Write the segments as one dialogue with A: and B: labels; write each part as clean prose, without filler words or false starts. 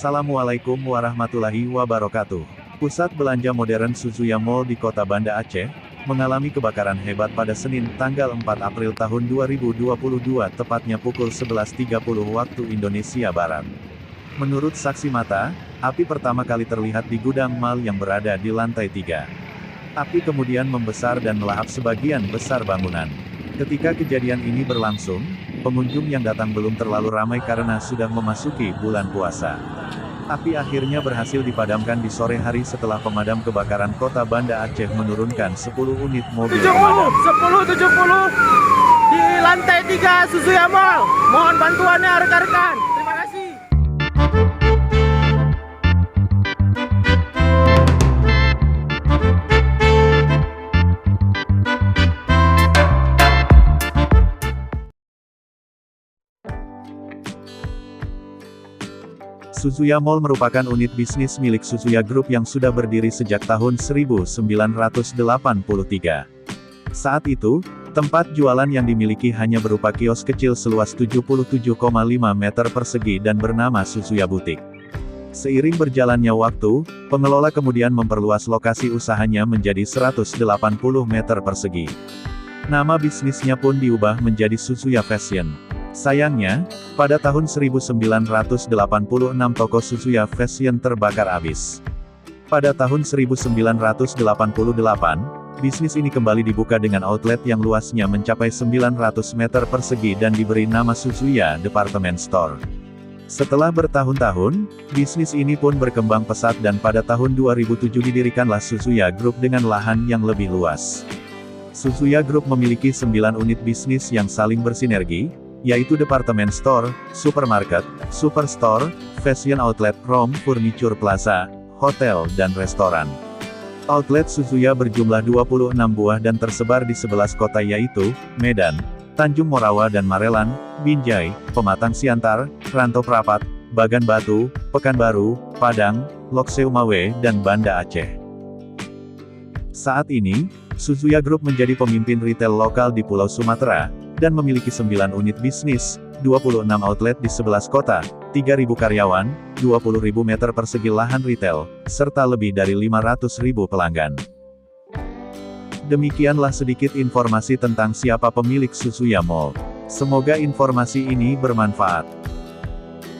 A: Assalamualaikum warahmatullahi wabarakatuh. Pusat belanja modern Suzuya Mall di Kota Banda Aceh, mengalami kebakaran hebat pada Senin, tanggal 4 April tahun 2022, tepatnya pukul 11.30 waktu Indonesia Barat. Menurut saksi mata, api pertama kali terlihat di gudang mall yang berada di lantai 3. Api kemudian membesar dan melahap sebagian besar bangunan. Ketika kejadian ini berlangsung, pengunjung yang datang belum terlalu ramai karena sudah memasuki bulan puasa. Api akhirnya berhasil dipadamkan di sore hari setelah pemadam kebakaran Kota Banda Aceh menurunkan 10 unit mobil pemadam.
B: 10 di lantai 3 Suzuya Mall. Mohon bantuannya rekan-rekan. Terima kasih.
A: Suzuya Mall merupakan unit bisnis milik Suzuya Group yang sudah berdiri sejak tahun 1983. Saat itu, tempat jualan yang dimiliki hanya berupa kios kecil seluas 77,5 meter persegi dan bernama Suzuya Butik. Seiring berjalannya waktu, pengelola kemudian memperluas lokasi usahanya menjadi 180 meter persegi. Nama bisnisnya pun diubah menjadi Suzuya Fashion. Sayangnya, pada tahun 1986 toko Suzuya Fashion terbakar habis. Pada tahun 1988, bisnis ini kembali dibuka dengan outlet yang luasnya mencapai 900 meter persegi dan diberi nama Suzuya Department Store. Setelah bertahun-tahun, bisnis ini pun berkembang pesat dan pada tahun 2007 didirikanlah Suzuya Group dengan lahan yang lebih luas. Suzuya Group memiliki 9 unit bisnis yang saling bersinergi, yaitu departemen store, supermarket, superstore, fashion outlet, home furniture plaza, hotel dan restoran. Outlet Suzuya berjumlah 26 buah dan tersebar di 11 kota yaitu, Medan, Tanjung Morawa dan Marelan, Binjai, Pematang Siantar, Rantau Prapat, Bagan Batu, Pekanbaru, Padang, Lok Seumawe dan Banda Aceh. Saat ini, Suzuya Group menjadi pemimpin retail lokal di Pulau Sumatera, dan memiliki 9 unit bisnis, 26 outlet di 11 kota, 3.000 karyawan, 20.000 meter persegi lahan retail, serta lebih dari 500.000 pelanggan. Demikianlah sedikit informasi tentang siapa pemilik Suzuya Mall. Semoga informasi ini bermanfaat.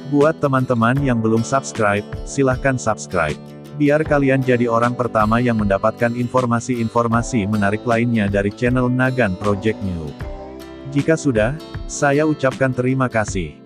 A: Buat teman-teman yang belum subscribe, silahkan subscribe. Biar kalian jadi orang pertama yang mendapatkan informasi-informasi menarik lainnya dari channel Nagan Project New. Jika sudah, saya ucapkan terima kasih.